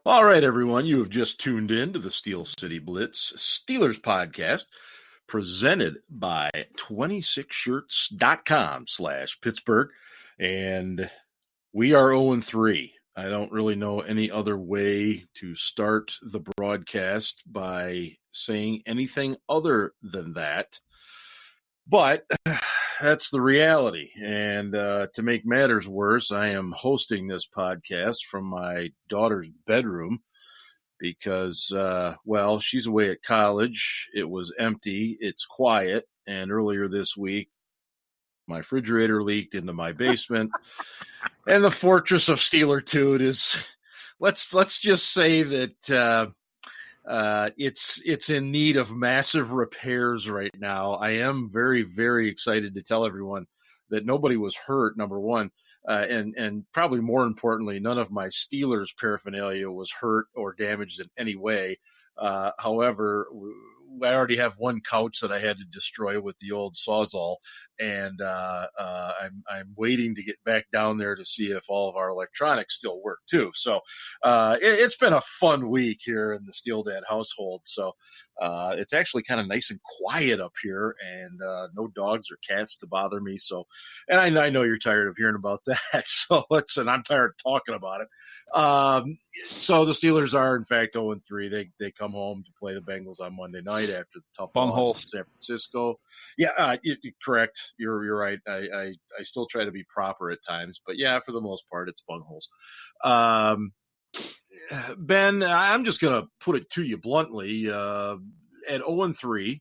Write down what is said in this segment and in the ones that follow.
All right, everyone, you have just tuned in to the Steel City Blitz Steelers podcast presented by 26shirts.com/Pittsburgh. And we are 0-3. I don't really know any other way to start the broadcast by saying anything other than that. But that's the reality. And to make matters worse, I am hosting this podcast from my daughter's bedroom because, well, she's away at college. It was empty. It's quiet. And earlier this week, my refrigerator leaked into my basement. And the fortress of Steelertude is, let's just say that it's in need of massive repairs right now. I am very, very excited to tell everyone that nobody was hurt, number one. And probably more importantly, none of my Steelers paraphernalia was hurt or damaged in any way. However, I already have one couch that I had to destroy with the old Sawzall, and I'm waiting to get back down there to see if all of our electronics still work too. So it's been a fun week here in the Steel Dad household. So it's actually kind of nice and quiet up here, and no dogs or cats to bother me. So, and I know you're tired of hearing about that. So listen, I'm tired of talking about it. So the Steelers are in fact 0-3. They come home to play the Bengals on Monday night after the tough loss in San Francisco. Yeah, you're correct. You're right. I still try to be proper at times, but yeah, for the most part, it's bungholes. Ben, I'm just going to put it to you bluntly. At 0-3,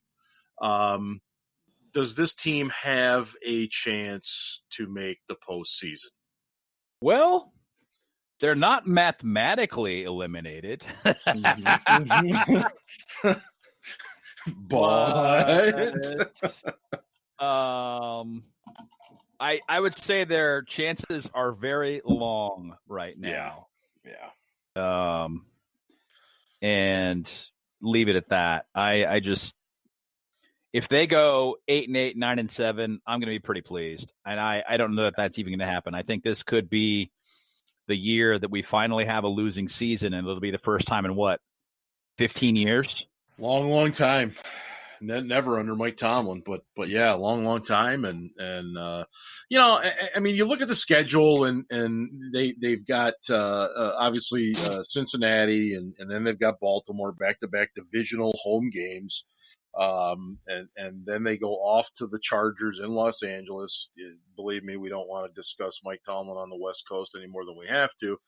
does this team have a chance to make the postseason? Well, they're not mathematically eliminated. But I would say their chances are very long right now. Yeah. And leave it at that. I just, if they go 8-8, 9-7, I'm going to be pretty pleased. And I don't know that that's even going to happen. I think this could be the year that we finally have a losing season, and it'll be the first time in 15 years? Long time. Never under Mike Tomlin, but yeah, long time. And you know, I mean, you look at the schedule, and they've got obviously Cincinnati, and then they've got Baltimore, back-to-back divisional home games. And then they go off to the Chargers in Los Angeles. Believe me, we don't want to discuss Mike Tomlin on the West Coast any more than we have to.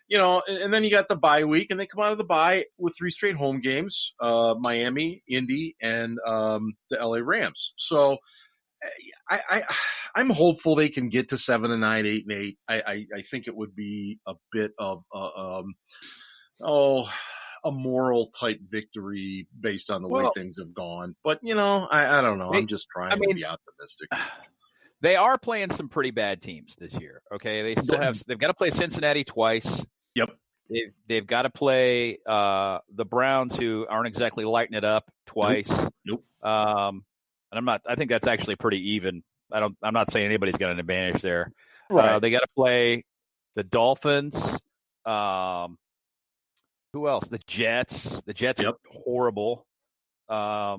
You know, and then you got the bye week, and they come out of the bye with 3 straight home games: Miami, Indy, and the LA Rams. So I'm hopeful they can get to 7-9, 8-8. I think it would be a bit of a moral type victory based on the way things have gone. But you know, I don't know. I'm just trying to be optimistic. They are playing some pretty bad teams this year. Okay, they've got to play Cincinnati twice. Yep. They've got to play the Browns, who aren't exactly lighting it up, twice. Nope. And I think that's actually pretty even. I'm not saying anybody's got an advantage there. Right. They got to play the Dolphins. Who else? The Jets. The Jets are horrible. I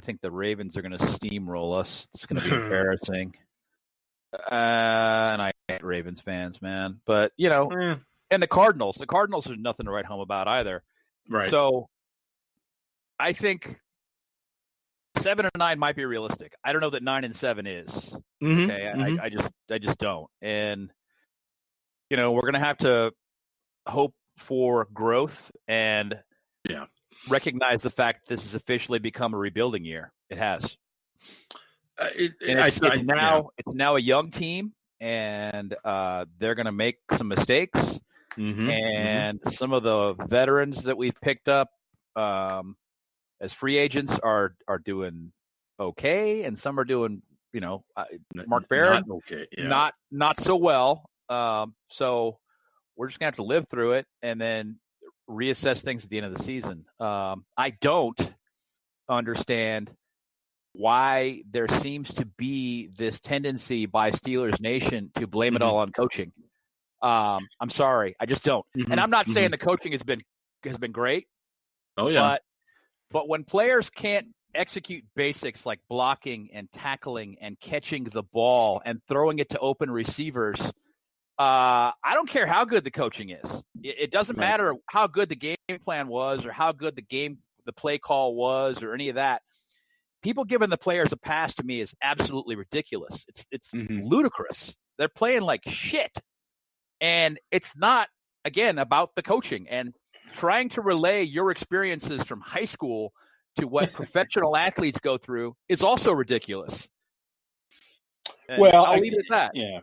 think the Ravens are going to steamroll us. It's going to be embarrassing. And I hate Ravens fans, man. But, you know, and the Cardinals. The Cardinals are nothing to write home about either. Right. So I think 7-9 might be realistic. I don't know that 9-7 is. Mm-hmm. Okay, I just don't. And, you know, we're going to have to hope for growth and recognize the fact this has officially become a rebuilding year. It has. It's now a young team, and they're going to make some mistakes. And some of the veterans that we've picked up as free agents are doing okay, and some are doing, you know, Mark Barron not so well. So we're just gonna have to live through it and then reassess things at the end of the season. I don't understand why there seems to be this tendency by Steelers Nation to blame it all on coaching. I'm sorry, I just don't. Mm-hmm. And I'm not saying the coaching has been great. Oh yeah. But when players can't execute basics like blocking and tackling and catching the ball and throwing it to open receivers, I don't care how good the coaching is. It doesn't matter how good the game plan was or how good the play call was or any of that. People giving the players a pass to me is absolutely ridiculous. It's ludicrous. They're playing like shit. And it's not, again, about the coaching. And trying to relay your experiences from high school to what professional athletes go through is also ridiculous. And well, I'll leave it at that. Yeah.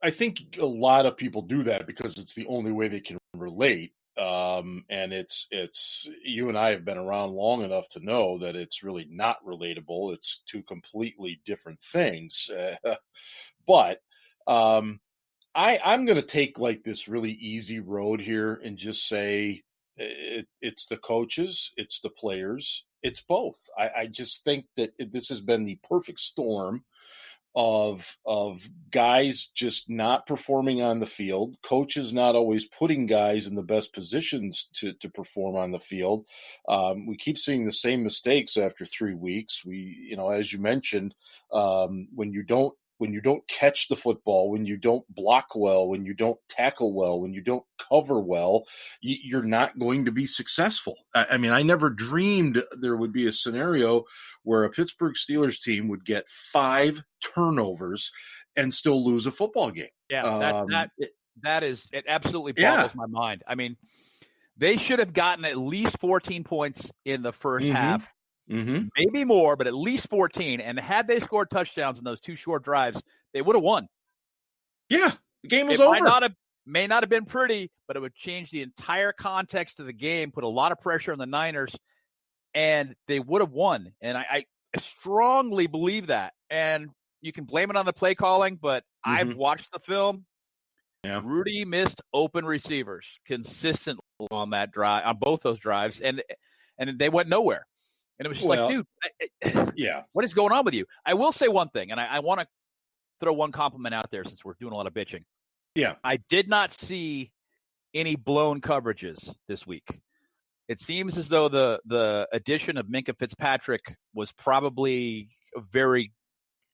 I think a lot of people do that because it's the only way they can relate. And it's you and I have been around long enough to know that it's really not relatable. It's two completely different things. But I'm going to take like this really easy road here and just say it's the coaches, it's the players, it's both. I just think that this has been the perfect storm of guys just not performing on the field, coaches not always putting guys in the best positions to perform on the field. We keep seeing the same mistakes after 3 weeks. As you mentioned, when you don't catch the football, when you don't block well, when you don't tackle well, when you don't cover well, you're not going to be successful. I mean, I never dreamed there would be a scenario where a Pittsburgh Steelers team would get 5 turnovers and still lose a football game. Yeah, it absolutely boggles my mind. I mean, they should have gotten at least 14 points in the first half. Mm-hmm. Maybe more, but at least 14. And had they scored touchdowns in those 2 short drives, they would have won. Yeah, the game was over. May not have been pretty, but it would change the entire context of the game, put a lot of pressure on the Niners, and they would have won. And I strongly believe that. And you can blame it on the play calling, but I've watched the film. Yeah. Rudy missed open receivers consistently on that drive, on both those drives, and they went nowhere. And it was just like, dude, what is going on with you? I will say one thing, and I want to throw one compliment out there since we're doing a lot of bitching. Yeah. I did not see any blown coverages this week. It seems as though the addition of Minkah Fitzpatrick was probably a very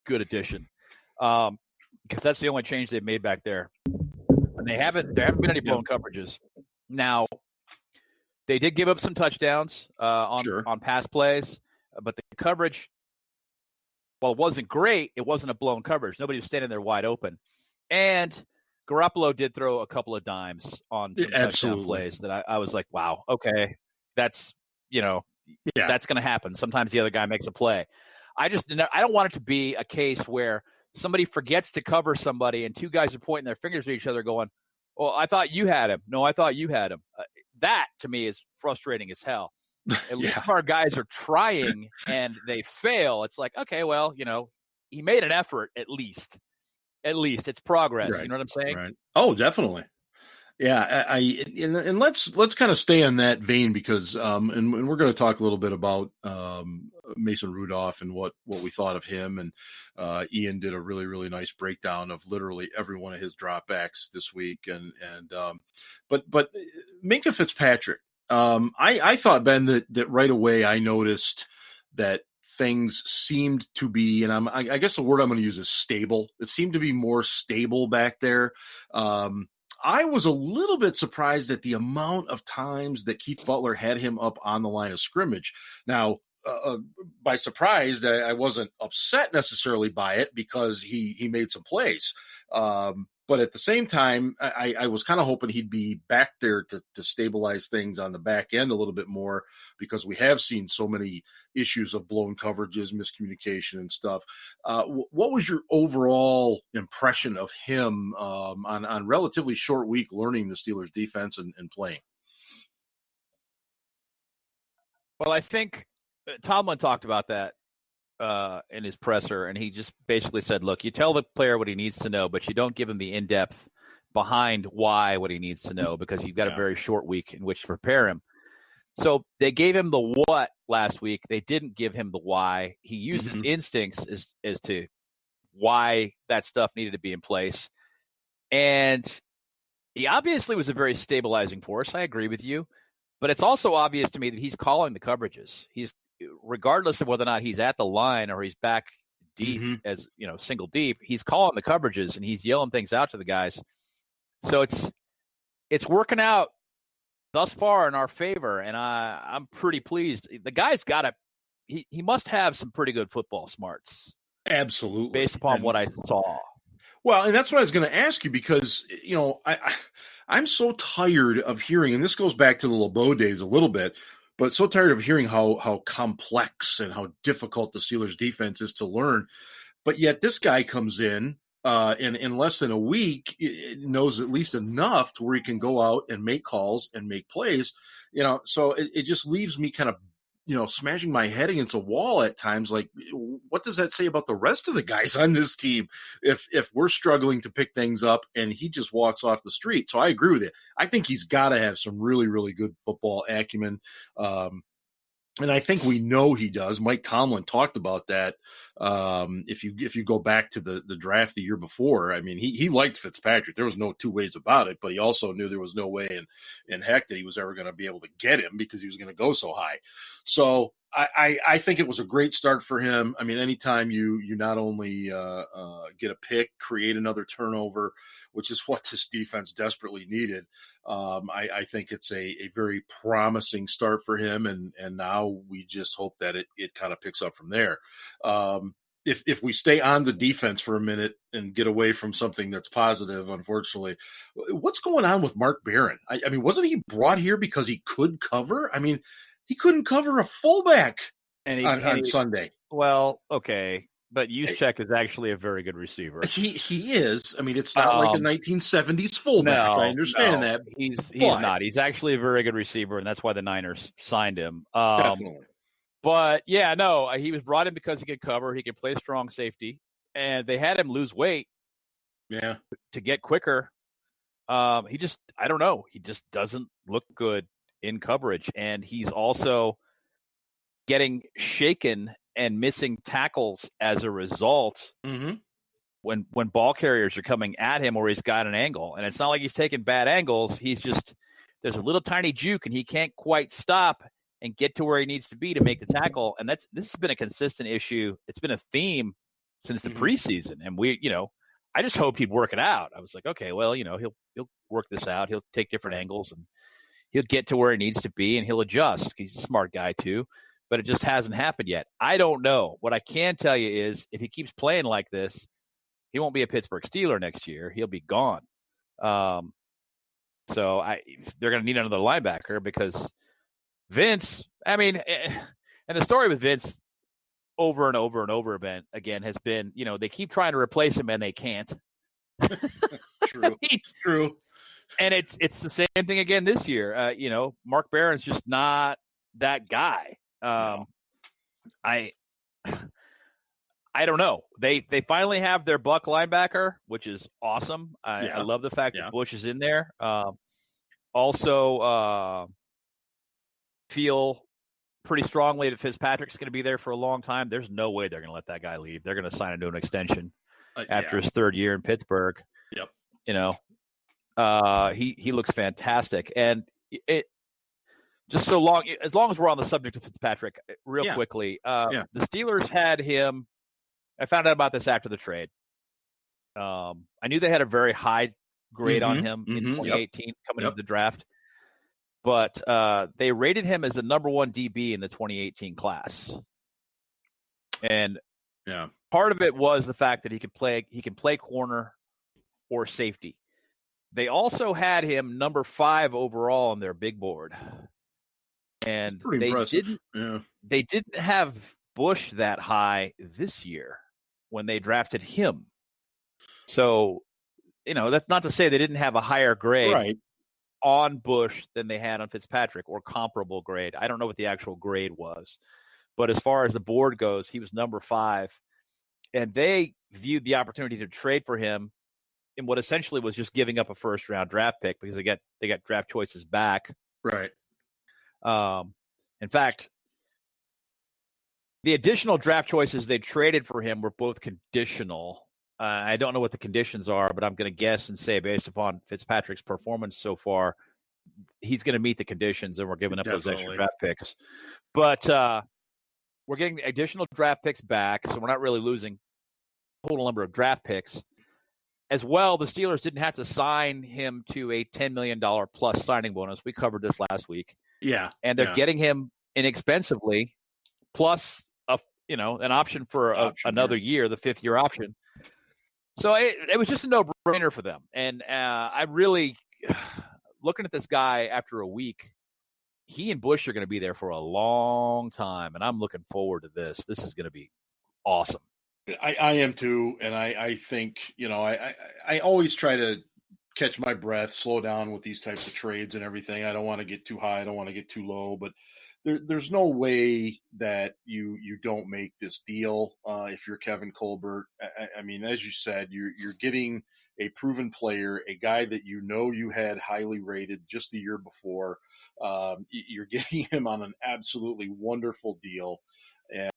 good addition, because that's the only change they've made back there. And there haven't been any blown coverages. Now, they did give up some touchdowns on pass plays, but the coverage, while it wasn't great, it wasn't a blown coverage. Nobody was standing there wide open. And Garoppolo did throw a couple of dimes on some touchdown plays that I was like, wow, okay, that's that's going to happen. Sometimes the other guy makes a play. I don't want it to be a case where somebody forgets to cover somebody and 2 guys are pointing their fingers at each other going, well, I thought you had him. No, I thought you had him. That, to me, is frustrating as hell. At least if our guys are trying and they fail, it's like, okay, well, he made an effort at least. At least it's progress. Right. You know what I'm saying? Right. Oh, definitely. Yeah. And let's kind of stay on that vein because, and we're going to talk a little bit about Mason Rudolph and what we thought of him. And Ian did a really, really nice breakdown of literally every one of his dropbacks this week. But Minkah Fitzpatrick, I thought, Ben, that right away I noticed that things seemed to be, and I guess the word I'm going to use is stable. It seemed to be more stable back there. I was a little bit surprised at the amount of times that Keith Butler had him up on the line of scrimmage. Now, by surprise, I wasn't upset necessarily by it because he made some plays. But at the same time, I was kind of hoping he'd be back there to stabilize things on the back end a little bit more because we have seen so many issues of blown coverages, miscommunication and stuff. What was your overall impression of him on relatively short week learning the Steelers defense and playing? Well, I think Tomlin talked about that in his presser, and he just basically said, look, you tell the player what he needs to know, but you don't give him the in-depth behind why what he needs to know because you've got a very short week in which to prepare him. So they gave him the what last week. They didn't give him the why. He used his instincts as to why that stuff needed to be in place. And he obviously was a very stabilizing force. I agree with you. But it's also obvious to me that he's calling the coverages. He's, regardless of whether or not he's at the line or he's back deep as, single deep, he's calling the coverages and he's yelling things out to the guys. So it's working out thus far in our favor, and I'm pretty pleased. The guy's got to he must have some pretty good football smarts. Absolutely. Based upon what I saw. Well, and that's what I was going to ask you because, I'm so tired of hearing, and this goes back to the LeBeau days a little bit, but so tired of hearing how complex and how difficult the Steelers defense is to learn. But yet this guy comes in in less than a week, knows at least enough to where he can go out and make calls and make plays. So it just leaves me kind of, smashing my head against a wall at times. Like, what does that say about the rest of the guys on this team if we're struggling to pick things up and he just walks off the street? So I agree with it. I think he's got to have some really, really good football acumen. And I think we know he does. Mike Tomlin talked about that. If you go back to the draft the year before, I mean, he liked Fitzpatrick. There was no two ways about it, but he also knew there was no way in heck that he was ever going to be able to get him because he was going to go so high. So I think it was a great start for him. I mean, anytime you not only get a pick, create another turnover, which is what this defense desperately needed. I think it's a very promising start for him, and now we just hope that it kind of picks up from there. If we stay on the defense for a minute and get away from something that's positive, unfortunately, what's going on with Mark Barron? I mean, wasn't he brought here because he could cover? I mean, he couldn't cover a fullback on Sunday. Well, okay. But Juszczyk is actually a very good receiver. He is. I mean, it's not like a 1970s fullback. I understand that. He's not. He's actually a very good receiver, and that's why the Niners signed him. Definitely. But, yeah, no, he was brought in because he could cover. He could play strong safety. And they had him lose weight to get quicker. I don't know. He just doesn't look good in coverage. And he's also getting shaken and missing tackles as a result when ball carriers are coming at him or he's got an angle. And it's not like he's taking bad angles. He's just – there's a little tiny juke, and he can't quite stop and get to where he needs to be to make the tackle. And this has been a consistent issue. It's been a theme since the preseason. And I just hoped he'd work it out. I was like, okay, well, he'll work this out. He'll take different angles, and he'll get to where he needs to be, and he'll adjust. He's a smart guy too. But it just hasn't happened yet. I don't know. What I can tell you is if he keeps playing like this, he won't be a Pittsburgh Steeler next year. He'll be gone. So they're going to need another linebacker because Vince, I mean, and the story with Vince over and over and over again has been, they keep trying to replace him and they can't. True. And it's the same thing again this year. Mark Barron's just not that guy. I don't know. They finally have their buck linebacker, which is awesome. I love the fact that Bush is in there. Also, feel pretty strongly that Fitzpatrick's going to be there for a long time. There's no way they're going to let that guy leave. They're going to sign him to an extension after his third year in Pittsburgh. Yep. He looks fantastic, and as long as we're on the subject of Fitzpatrick, real quickly, the Steelers had him. I found out about this after the trade. I knew they had a very high grade on him in 2018 coming into the draft, but they rated him as the number one DB in the 2018 class. And part of it was the fact that he can play corner or safety. They also had him number 5 overall on their big board. And they didn't have Bush that high this year when they drafted him. So, that's not to say they didn't have a higher grade on Bush than they had on Fitzpatrick or comparable grade. I don't know what the actual grade was. But as far as the board goes, he was number 5. And they viewed the opportunity to trade for him in what essentially was just giving up a first-round draft pick because they got draft choices back. Right. In fact, the additional draft choices they traded for him were both conditional. I don't know what the conditions are, but I'm going to guess and say, based upon Fitzpatrick's performance so far, he's going to meet the conditions, and we're giving up those extra draft picks. But we're getting additional draft picks back, so we're not really losing total number of draft picks. As well, the Steelers didn't have to sign him to a $10 million plus signing bonus. We covered this last week. Yeah. And they're getting him inexpensively, plus an option for another year, the 5th-year option. So it was just a no-brainer for them. And I really, looking at this guy after a week, he and Bush are going to be there for a long time, and I'm looking forward to this. This is going to be awesome. I am too, and I think, I always try to catch my breath, slow down with these types of trades and everything. I don't want to get too high. I don't want to get too low, but there's no way that you don't make this deal if you're Kevin Colbert. I mean, as you said, you're getting a proven player, a guy that you had highly rated just the year before. You're getting him on an absolutely wonderful deal, and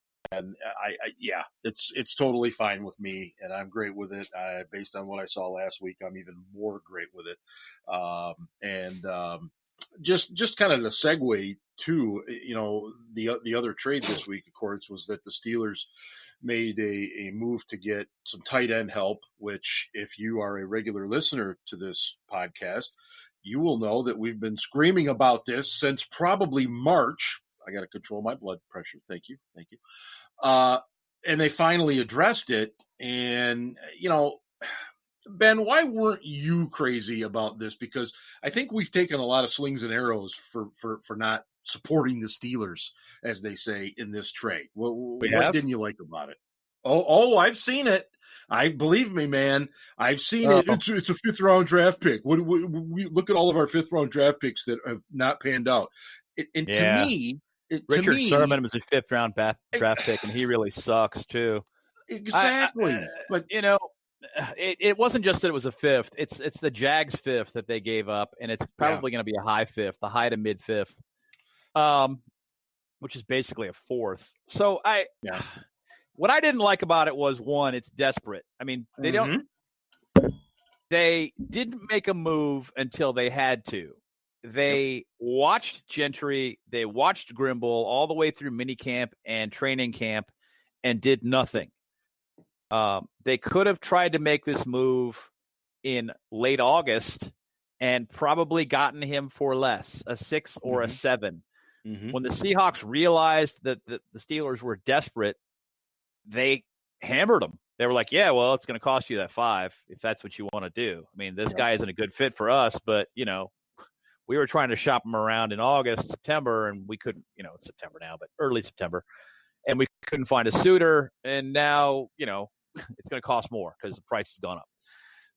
it's totally fine with me, and I'm great with it. Based on what I saw last week, I'm even more great with it. Just kind of the segue to, the other trade this week, of course, was that the Steelers made a move to get some tight end help, which, if you are a regular listener to this podcast, you will know that we've been screaming about this since probably March. I got to control my blood pressure. Thank you. And they finally addressed it. And, Ben, why weren't you crazy about this? Because I think we've taken a lot of slings and arrows for not supporting the Steelers, as they say, in this trade. What didn't you like about it? Oh, I've seen it. Believe me, man. I've seen it. It's a 5th-round draft pick. We look at all of our 5th-round draft picks that have not panned out. To me, Richard Sherman was a 5th-round draft pick, and he really sucks too. Exactly. But it wasn't just that it was a 5th. It's the Jags 5th that they gave up, and it's probably going to be a high 5th, a high to mid 5th, which is basically a 4th. So what I didn't like about it was, one, it's desperate. I mean, they didn't make a move until they had to. They watched Gentry, they watched Grimble all the way through minicamp and training camp and did nothing. They could have tried to make this move in late August and probably gotten him for less, a 6 or a 7. When the Seahawks realized that the Steelers were desperate, they hammered them. They were like, yeah, well, it's going to cost you that 5 if that's what you want to do. I mean, this guy isn't a good fit for us, but, we were trying to shop him around in August, September, and we couldn't, it's September now, but early September, and we couldn't find a suitor. And now, it's going to cost more because the price has gone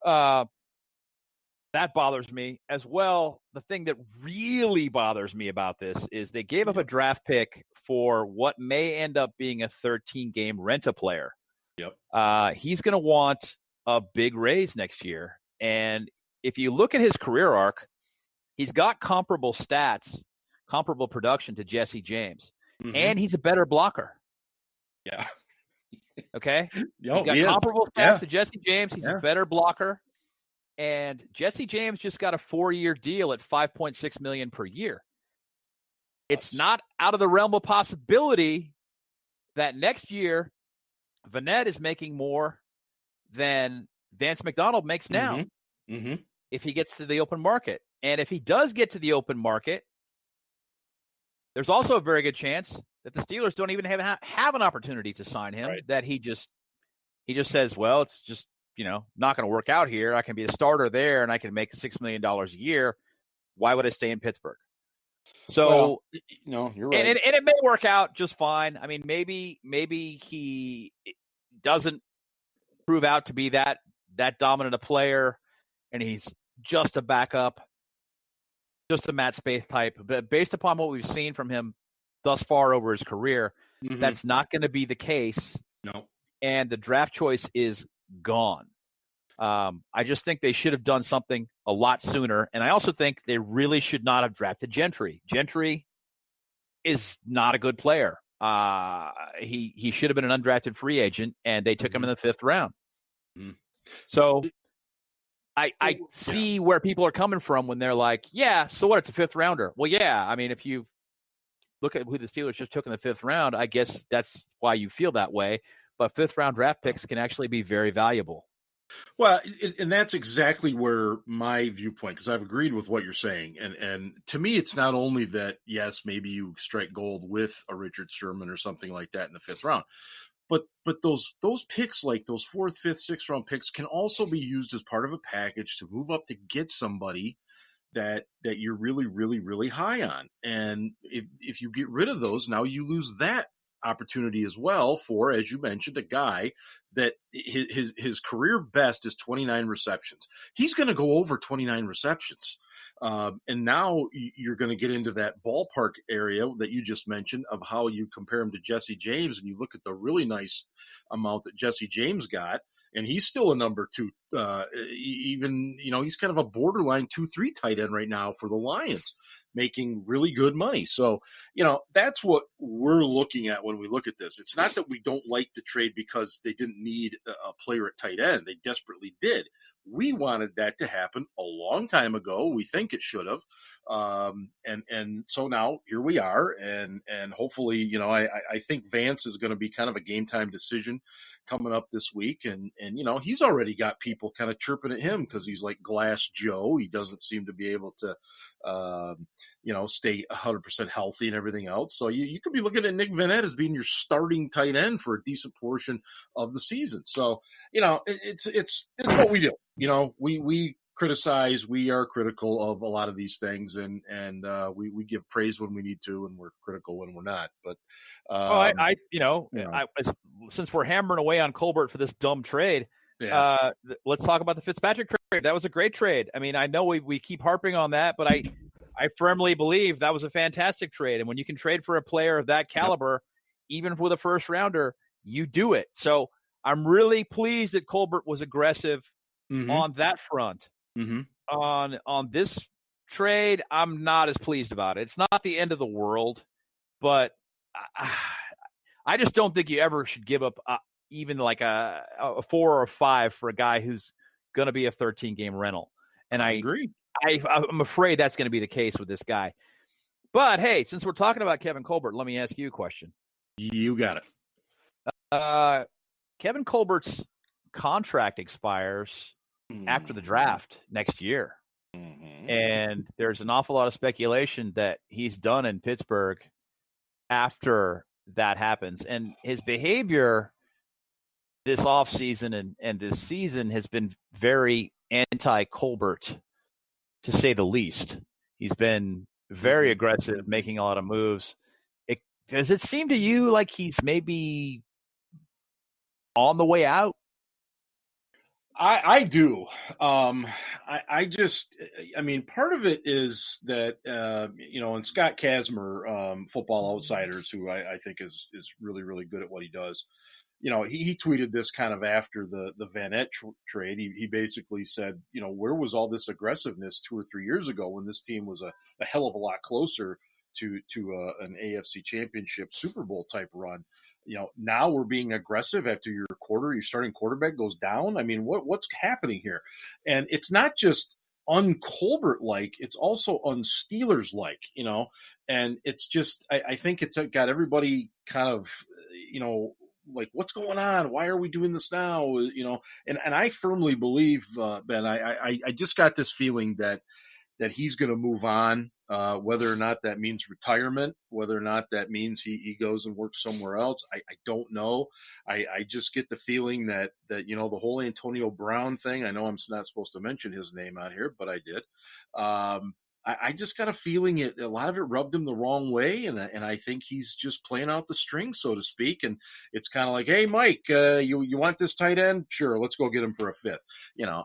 up. That bothers me as well. The thing that really bothers me about this is they gave up a draft pick for what may end up being a 13-game rent-a-player. Yep. He's going to want a big raise next year. And if you look at his career arc, he's got comparable stats, comparable production to Jesse James, and he's a better blocker. Yeah. Okay? He's got comparable stats to Jesse James. He's a better blocker. And Jesse James just got a 4-year deal at $5.6 million per year. It's not out of the realm of possibility that next year Vanette is making more than Vance McDonald makes now if he gets to the open market. And if he does get to the open market, there's also a very good chance that the Steelers don't even have an opportunity to sign him, that he just says, well, it's just, not going to work out here. I can be a starter there, and I can make $6 million a year. Why would I stay in Pittsburgh? So, you're right. And it may work out just fine. I mean, maybe he doesn't prove out to be that dominant a player, and he's just a backup, just a Matt Spaeth type. But based upon what we've seen from him thus far over his career, that's not going to be the case. No. And the draft choice is gone. I just think they should have done something a lot sooner. And I also think they really should not have drafted Gentry. Gentry is not a good player. He should have been an undrafted free agent, and they took him in the 5th round. So I see where people are coming from when they're like, yeah, so what? It's a fifth rounder. Well, yeah. I mean, if you look at who the Steelers just took in the fifth round, I guess that's why you feel that way. But fifth round draft picks can actually be very valuable. Well, and that's exactly where my viewpoint, because I've agreed with what you're saying. And to me, it's not only that, yes, maybe you strike gold with a Richard Sherman or something like that in the fifth round, but those picks, like those fourth, fifth, sixth round picks, can also be used as part of a package to move up to get somebody that you're really, really, really high on. And if you get rid of those, now you lose that opportunity as well for, as you mentioned, a guy that his career best is 29 receptions. He's going to go over 29 receptions. And now you're going to get into that ballpark area that you just mentioned of how you compare him to Jesse James, and you look at the really nice amount that Jesse James got, and he's still a number two. Even, he's kind of a borderline 2-3 tight end right now for the Lions, making really good money. So, that's what we're looking at when we look at this. It's not that we don't like the trade because they didn't need a player at tight end. They desperately did. We wanted that to happen a long time ago. We think it should have. And so now here we are. And hopefully, I think Vance is going to be kind of a game time decision coming up this week. And he's already got people kind of chirping at him because he's like Glass Joe. He doesn't seem to be able to, stay 100% healthy and everything else. So you could be looking at Nick Vannett as being your starting tight end for a decent portion of the season. So, it's what we do. We criticize, we are critical of a lot of these things, and we give praise when we need to, and we're critical when we're not. But since we're hammering away on Colbert for this dumb trade, let's talk about the Fitzpatrick trade. That was a great trade. I mean, I know we keep harping on that, but I firmly believe that was a fantastic trade. And when you can trade for a player of that caliber, even with a first rounder, you do it. So I'm really pleased that Colbert was aggressive on that front. On this trade, I'm not as pleased about it. It's not the end of the world, but I just don't think you ever should give up even like a 4 or a 5 for a guy who's going to be a 13-game rental. And I agree. I'm afraid that's going to be the case with this guy. But, hey, since we're talking about Kevin Colbert, let me ask you a question. You got it. Kevin Colbert's contract expires after the draft next year. And there's an awful lot of speculation that he's done in Pittsburgh after that happens. And his behavior this offseason and this season has been very anti-Colbert, to say the least. He's been very aggressive, making a lot of moves. Does it seem to you like he's maybe on the way out? I do. I mean, part of it is that, and Scott Kasmer, Football Outsiders, who I think is really, really good at what he does. He tweeted this kind of after the Vannett trade. He basically said, where was all this aggressiveness 2 or 3 years ago when this team was a hell of a lot closer to an AFC Championship Super Bowl type run? Now we're being aggressive after your starting quarterback goes down. I mean, what's happening here? And it's not just un-Colbert like, it's also un-Steelers like, and it's just, I think it's got everybody kind of, like, what's going on? Why are we doing this now? And I firmly believe, Ben, I just got this feeling that he's going to move on, whether or not that means retirement, whether or not that means he goes and works somewhere else. I don't know. I just get the feeling that the whole Antonio Brown thing, I know I'm not supposed to mention his name out here, but I did. I just got a feeling a lot of it rubbed him the wrong way, and I think he's just playing out the strings, so to speak. And it's kind of like, hey, Mike, you want this tight end? Sure, let's go get him for a 5th.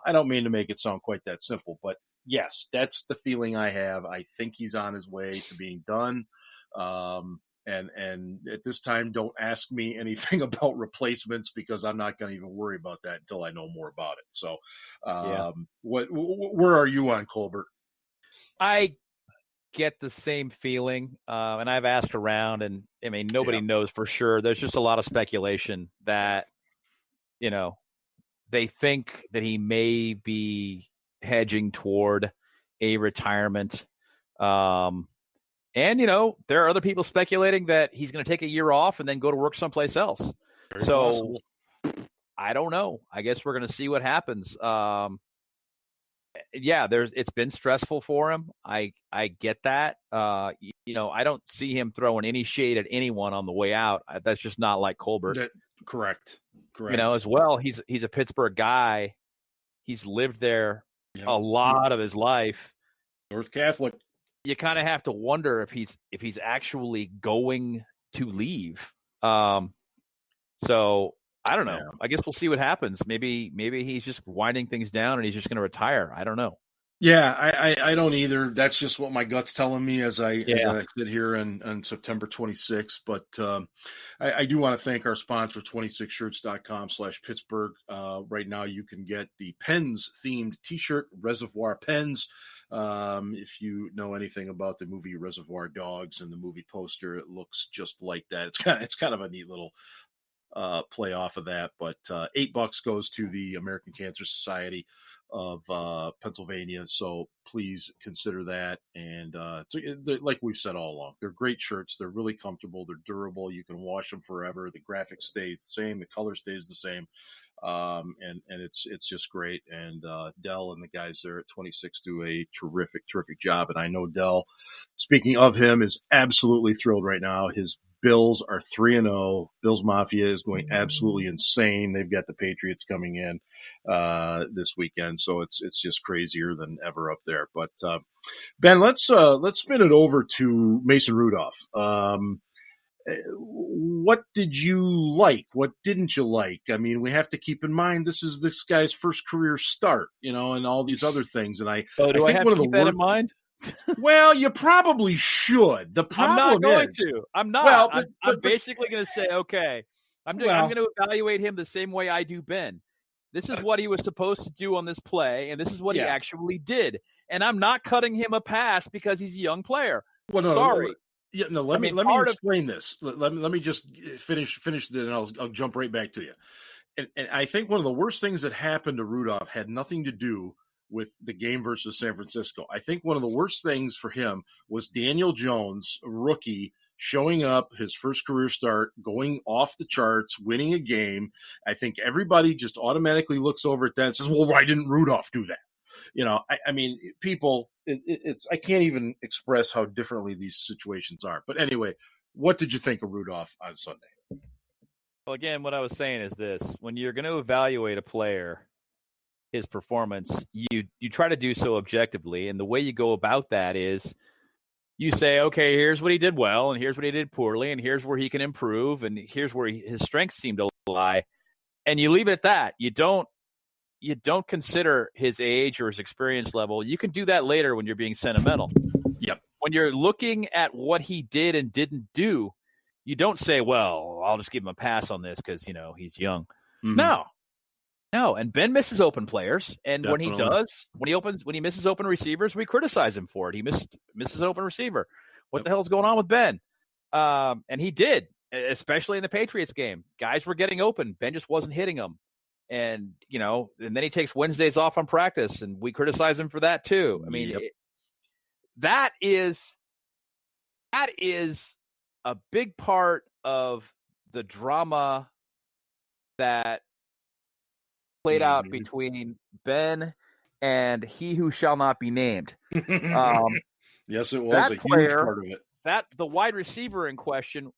I don't mean to make it sound quite that simple, but yes, that's the feeling I have. I think he's on his way to being done. And at this time, don't ask me anything about replacements because I'm not going to even worry about that until I know more about it. So, where are you on Colbert? I get the same feeling, and I've asked around, and I mean, nobody knows for sure. There's just a lot of speculation that, they think that he may be hedging toward a retirement. And, there are other people speculating that he's going to take a year off and then go to work someplace else. Very possible. I don't know. I guess we're going to see what happens. It's been stressful for him. I get that. I don't see him throwing any shade at anyone on the way out. That's just not like Colbert. Correct. As well, he's a Pittsburgh guy. He's lived there a lot of his life. North Catholic. You kind of have to wonder if he's actually going to leave. So I don't know. Yeah. I guess we'll see what happens. Maybe he's just winding things down and he's just going to retire. I don't know. Yeah, I don't either. That's just what my gut's telling me as I sit here on September 26th. But I do want to thank our sponsor, 26shirts.com/Pittsburgh. Right now you can get the Pens-themed T-shirt, Reservoir Pens. If you know anything about the movie Reservoir Dogs and the movie poster, it looks just like that. It's kind of a neat little play off of that. But $8 goes to the American Cancer Society of Pennsylvania, so please consider that. And like we've said all along, they're great shirts. They're really comfortable. They're durable. You can wash them forever. The graphic stays the same. The color stays the same. And it's just great. And Dell and the guys there at 26 do a terrific job. And I know Dell, speaking of him, is absolutely thrilled right now. His Bills are 3-0. Bills Mafia is going absolutely insane. They've got the Patriots coming in this weekend, so it's just crazier than ever up there. But Ben, let's spin it over to Mason Rudolph. What did you like? What didn't you like? I mean, we have to keep in mind this is this guy's first career start, and all these other things. And I have to keep that in mind? Well, you probably should. The problem I'm not going is, to. I'm not. Well, I'm basically going to say, okay, I'm going to evaluate him the same way I do Ben. This is what he was supposed to do on this play, and this is what he actually did. And I'm not cutting him a pass because he's a young player. Well, no, sorry. Let me explain this. Let me just finish and I'll jump right back to you. And I think one of the worst things that happened to Rudolph had nothing to do with the game versus San Francisco. I think one of the worst things for him was Daniel Jones, rookie, showing up, his first career start, going off the charts, winning a game. I think everybody just automatically looks over at that and says, well, why didn't Rudolph do that? I mean, people, I can't even express how differently these situations are. But anyway, what did you think of Rudolph on Sunday? Well, again, what I was saying is this. When you're going to evaluate a player, his performance, you try to do so objectively. And the way you go about that is you say, okay, here's what he did well, and here's what he did poorly, and here's where he can improve, and here's where his strengths seem to lie. And you leave it at that. You don't consider his age or his experience level. You can do that later when you're being sentimental. Yep. When you're looking at what he did and didn't do, you don't say, well, I'll just give him a pass on this because, he's young. Mm-hmm. No, and Ben misses open players, and Definitely. when he misses open receivers, we criticize him for it. He misses open receiver. What the hell's going on with Ben? And he did, especially in the Patriots game. Guys were getting open. Ben just wasn't hitting them. And, and then he takes Wednesdays off on practice, and we criticize him for that too. I mean, that is a big part of the drama that played out between Ben and he who shall not be named. Yes, it was a huge part of it. The wide receiver in question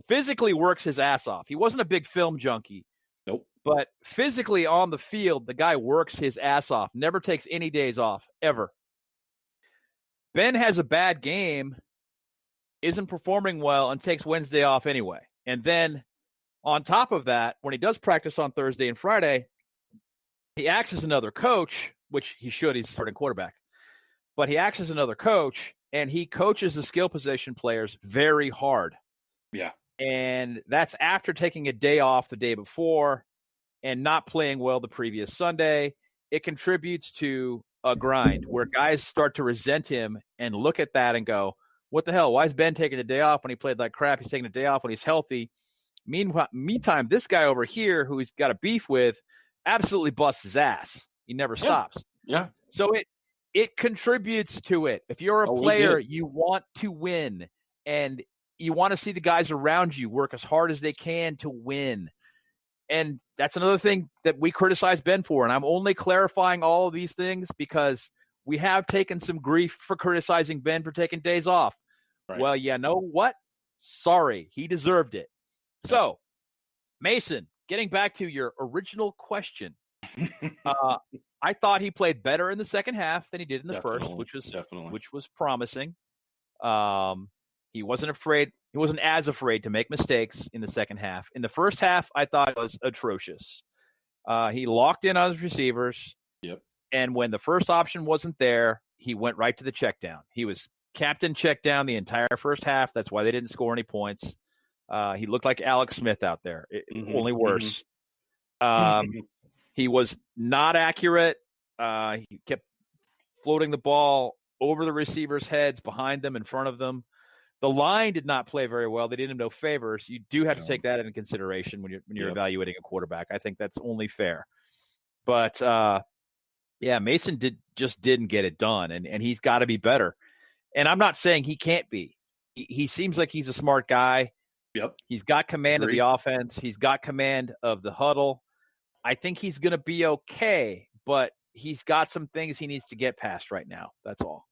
physically works his ass off. He wasn't a big film junkie. Nope. But physically on the field, the guy works his ass off. Never takes any days off, ever. Ben has a bad game, isn't performing well, and takes Wednesday off anyway. And then on top of that, when he does practice on Thursday and Friday, he acts as another coach, which he should. He's starting quarterback. But he acts as another coach, and he coaches the skill position players very hard. Yeah. And that's after taking a day off the day before and not playing well the previous Sunday. It contributes to a grind where guys start to resent him and look at that and go, what the hell? Why is Ben taking a day off when he played like crap? He's taking a day off when he's healthy. Meantime, this guy over here who he's got a beef with absolutely busts his ass. He never stops. Yeah. So it contributes to it. If you're a player, you want to win, and you want to see the guys around you work as hard as they can to win. And that's another thing that we criticize Ben for. And I'm only clarifying all of these things because we have taken some grief for criticizing Ben for taking days off. Right. Well, you know what? Sorry, he deserved it. Yeah. So, Mason, getting back to your original question, I thought he played better in the second half than he did in the first, which was promising. He wasn't afraid. He wasn't as afraid to make mistakes in the second half. In the first half, I thought it was atrocious. He locked in on his receivers. Yep. And when the first option wasn't there, he went right to the check down. He was captain check down the entire first half. That's why they didn't score any points. He looked like Alex Smith out there, only worse. He was not accurate. He kept floating the ball over the receivers' heads, behind them, in front of them. The line did not play very well. They did him no favors. You do have to take that into consideration when you're evaluating a quarterback. I think that's only fair. But Mason didn't get it done, and he's got to be better. And I'm not saying he can't be. He seems like he's a smart guy. Yep. He's got command of the offense. He's got command of the huddle. I think he's going to be okay, but he's got some things he needs to get past right now. That's all.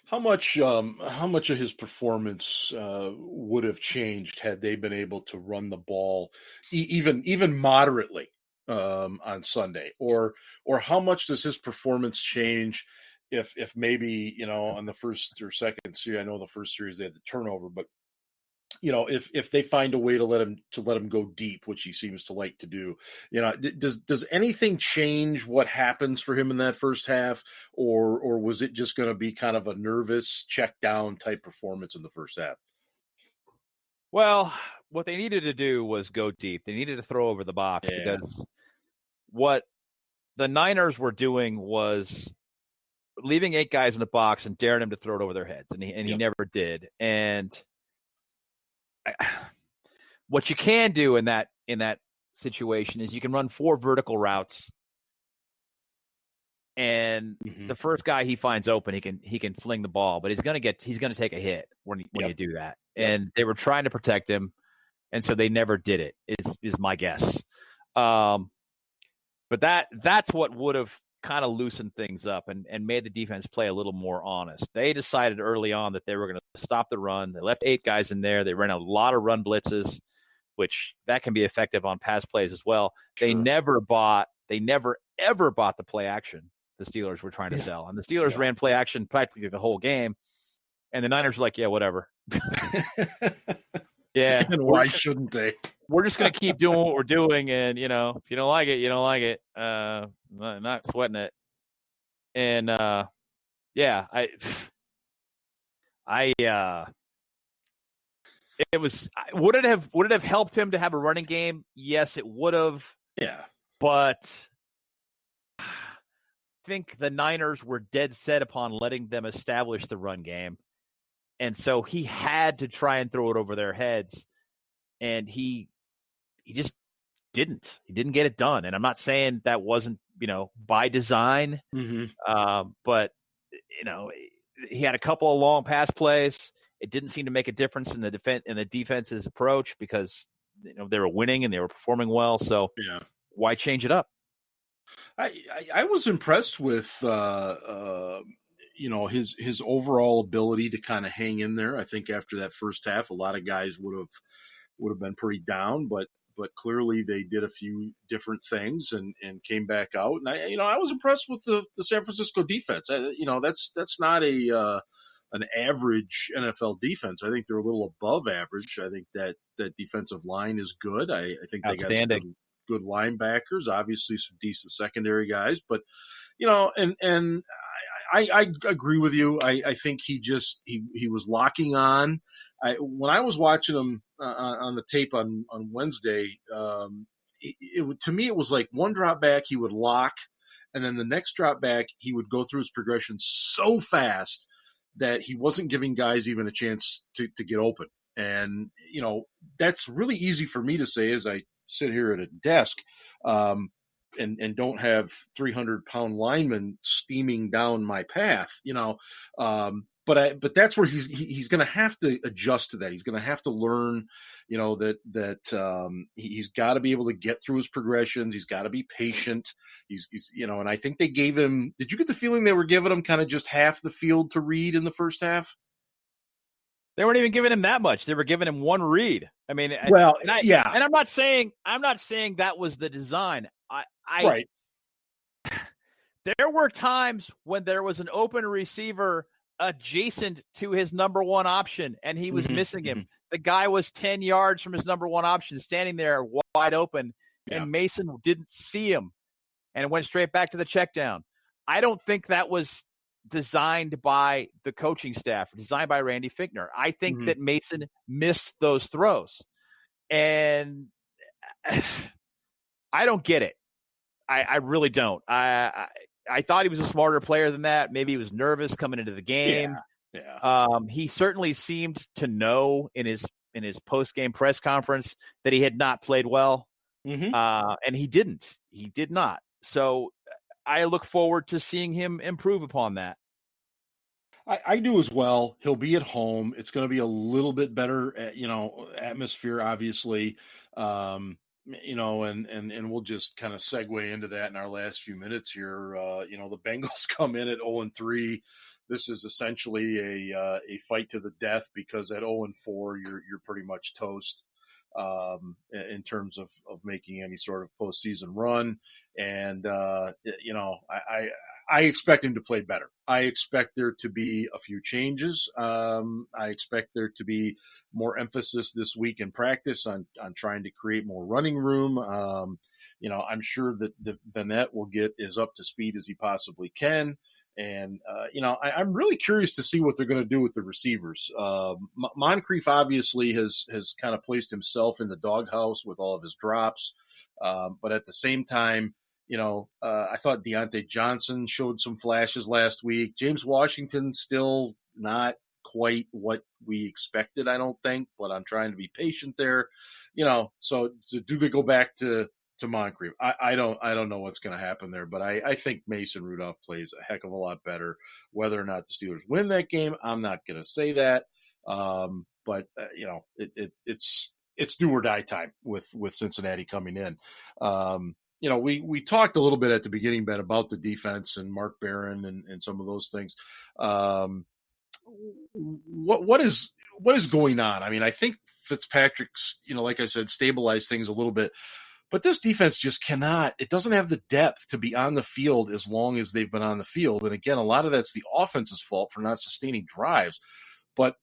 How much of his performance would have changed had they been able to run the ball even moderately on Sunday, or how much does his performance change if maybe on the first or second series? I know the first series they had the turnover, but if they find a way to let him go deep, which he seems to like to do, does anything change what happens for him in that first half, or was it just going to be kind of a nervous check down type performance in the first half? Well, what they needed to do was go deep. They needed to throw over the box because what the Niners were doing was leaving 8 guys in the box and daring them to throw it over their heads, and he never did. And what you can do in that situation is you can run 4 vertical routes, and the first guy he finds open, he can fling the ball, but he's going to take a hit when you do that. And they were trying to protect him, and so they never did it. Is my guess. But that's what would have kind of loosened things up and made the defense play a little more honest. They decided early on that they were going to stop the run. They left 8 guys in there. They ran a lot of run blitzes, which that can be effective on pass plays as well. Sure. They never ever bought the play action the Steelers were trying to sell. And the Steelers ran play action practically the whole game. And the Niners were like, yeah, whatever. Yeah. And why shouldn't they? We're just going to keep doing what we're doing. And, if you don't like it, you don't like it. Not sweating it. And, would it have helped him to have a running game? Yes, it would have. Yeah. But I think the Niners were dead set upon letting them establish the run game. And so he had to try and throw it over their heads. And he just didn't. He didn't get it done. And I'm not saying that wasn't, by design. But, he had a couple of long pass plays. It didn't seem to make a difference in the defense's approach because, they were winning and they were performing well. So why change it up? I was impressed with, his overall ability to kind of hang in there. I think after that first half, a lot of guys would have been pretty down, but clearly they did a few different things and came back out. And I was impressed with the San Francisco defense. That's not an average NFL defense. I think they're a little above average. I think that defensive line is good. I think they got some good linebackers, obviously some decent secondary guys, but and I agree with you. I think he was locking on. When I was watching him on the tape on Wednesday, to me it was like one drop back he would lock, and then the next drop back he would go through his progression so fast that he wasn't giving guys even a chance to get open. And that's really easy for me to say as I sit here at a desk and don't have 300-pound linemen steaming down my path, but that's where he's going to have to adjust to that. He's going to have to learn, that he's got to be able to get through his progressions. He's got to be patient. He's and I think they gave him. Did you get the feeling they were giving him kind of just half the field to read in the first half? They weren't even giving him that much. They were giving him one read. I mean, yeah. And I'm not saying that was the design. Right. There were times when there was an open receiver adjacent to his number one option, and he was missing him. The guy was 10 yards from his number one option, standing there wide open, and Mason didn't see him and went straight back to the check down. I don't think that was designed by the coaching staff, designed by Randy Fichtner. I think that Mason missed those throws. And I don't get it. I really don't. I thought he was a smarter player than that. Maybe he was nervous coming into the game. Yeah. He certainly seemed to know in his post-game press conference that he had not played well. And he didn't. He did not. So I look forward to seeing him improve upon that. I do as well. He'll be at home. It's going to be a little bit better, atmosphere, obviously. And we'll just kind of segue into that in our last few minutes here. The Bengals come in at 0-3. This is essentially a fight to the death, because at 0-4, you're pretty much toast in terms of making any sort of postseason run. And I expect him to play better. I expect there to be a few changes. I expect there to be more emphasis this week in practice on trying to create more running room. I'm sure that the Vanette will get as up to speed as he possibly can. And, I'm really curious to see what they're going to do with the receivers. Moncrief obviously has kind of placed himself in the doghouse with all of his drops. But at the same time, I thought Deontay Johnson showed some flashes last week. James Washington still not quite what we expected, I don't think, but I'm trying to be patient there. So do they go back to Moncrief? I don't know what's going to happen there, but I think Mason Rudolph plays a heck of a lot better. Whether or not the Steelers win that game, I'm not going to say that. But it's do or die time with Cincinnati coming in. We talked a little bit at the beginning, Ben, about the defense and Mark Barron and some of those things. What is going on? I mean, I think Fitzpatrick's, like I said, stabilized things a little bit, but this defense just cannot. It doesn't have the depth to be on the field as long as they've been on the field. And again, a lot of that's the offense's fault for not sustaining drives. But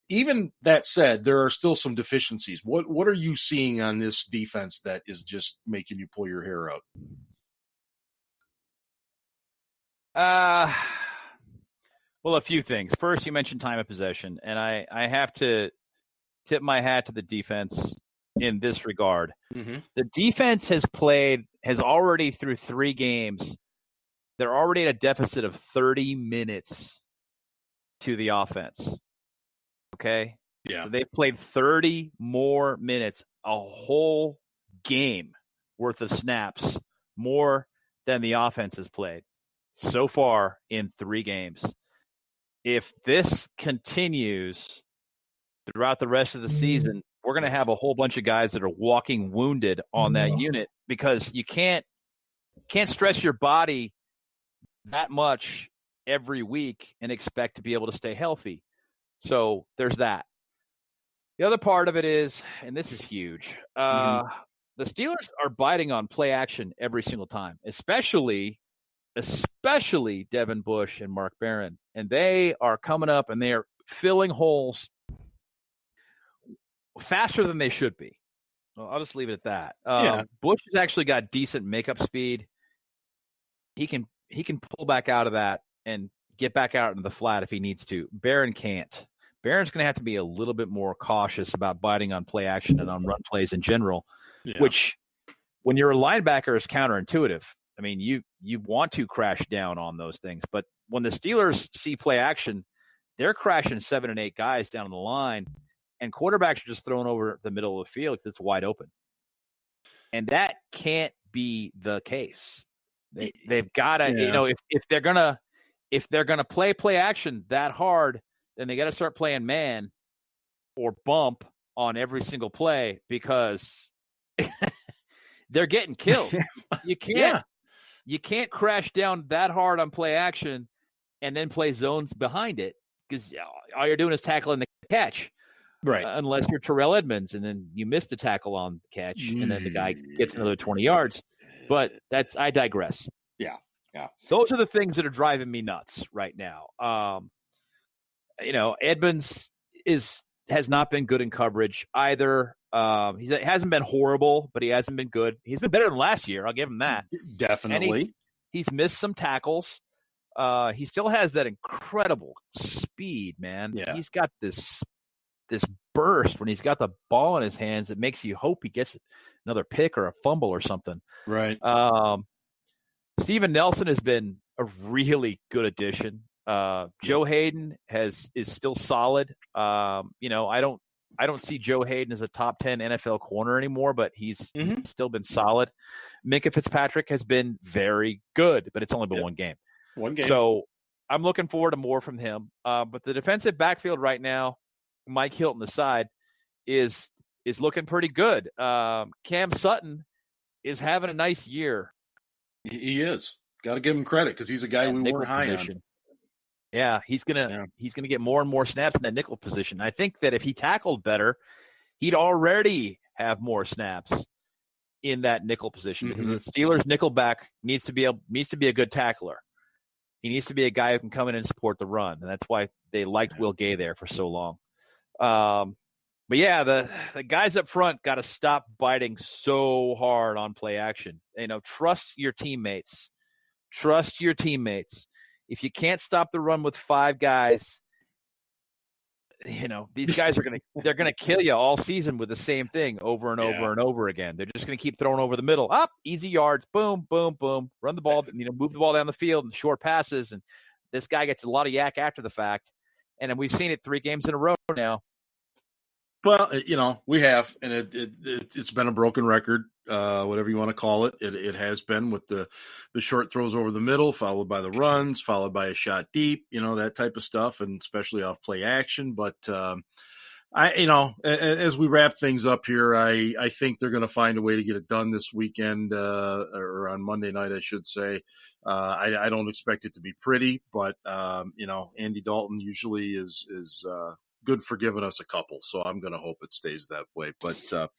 even that said, there are still some deficiencies. What are you seeing on this defense that is just making you pull your hair out? Well, a few things. First, you mentioned time of possession, and I have to tip my hat to the defense in this regard. The defense has already through 3 games. They're already at a deficit of 30 minutes to the offense. Okay. Yeah. So they've played 30 more minutes, a whole game worth of snaps, more than the offense has played so far in 3 games. If this continues throughout the rest of the season, we're going to have a whole bunch of guys that are walking wounded on that unit, because you can't stress your body that much every week and expect to be able to stay healthy. So there's that. The other part of it is, and this is huge, the Steelers are biting on play action every single time, especially Devin Bush and Mark Barron. And they are coming up and they are filling holes faster than they should be. Well, I'll just leave it at that. Bush has actually got decent makeup speed. He can pull back out of that and get back out into the flat if he needs to. Barron can't. Barron's going to have to be a little bit more cautious about biting on play action and on run plays in general, which when you're a linebacker is counterintuitive. I mean, you want to crash down on those things, but when the Steelers see play action, they're crashing 7 and 8 guys down the line, and quarterbacks are just thrown over the middle of the field because it's wide open. And that can't be the case. They've got to, if they're gonna play action that hard, then they got to start playing man or bump on every single play because they're getting killed. You can't crash down that hard on play action and then play zones behind it because all you're doing is tackling the catch. Right. Unless you're Terrell Edmonds and then you miss the tackle on the catch and then the guy gets another 20 yards. But I digress. Yeah. Those are the things that are driving me nuts right now. Edmonds has not been good in coverage either. He hasn't been horrible, but he hasn't been good. He's been better than last year. I'll give him that. Definitely. And he's missed some tackles. He still has that incredible speed, man. Yeah. He's got this burst when he's got the ball in his hands that makes you hope he gets another pick or a fumble or something. Right. Steven Nelson has been a really good addition. Joe Hayden is still solid. I don't see Joe Hayden as a top 10 NFL corner anymore, but he's still been solid. Minkah Fitzpatrick has been very good, but it's only been one game. So I'm looking forward to more from him. But the defensive backfield right now, Mike Hilton aside, is looking pretty good. Cam Sutton is having a nice year. He is. Got to give him credit because he's a guy we weren't high on. Yeah, he's gonna get more and more snaps in that nickel position. I think that if he tackled better, he'd already have more snaps in that nickel position because the Steelers nickelback needs to be a good tackler. He needs to be a guy who can come in and support the run, and that's why they liked Will Gay there for so long. But yeah, the guys up front got to stop biting so hard on play action. Trust your teammates. Trust your teammates. If you can't stop the run with 5 guys, these guys they're gonna kill you all season with the same thing over and over and over again. They're just gonna keep throwing over the middle, up easy yards, boom, boom, boom, run the ball, move the ball down the field and short passes, and this guy gets a lot of yak after the fact. And then we've seen it 3 games in a row now. Well, we have, and it's been a broken record, whatever you want to call it. It has been with the short throws over the middle, followed by the runs, followed by a shot deep, that type of stuff, and especially off play action. But as we wrap things up here, I think they're going to find a way to get it done this weekend or on Monday night, I should say. I don't expect it to be pretty, but Andy Dalton usually is good for giving us a couple, so I'm going to hope it stays that way. But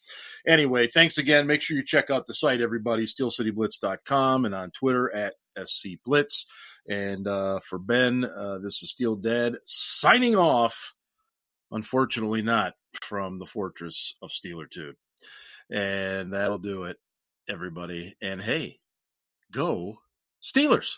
anyway, thanks again. Make sure you check out the site, everybody, steelcityblitz.com, and on Twitter at SCBlitz. And for Ben, this is Steel Dad signing off, unfortunately not from the fortress of Steelertude. And that'll do it, everybody. And hey, go Steelers!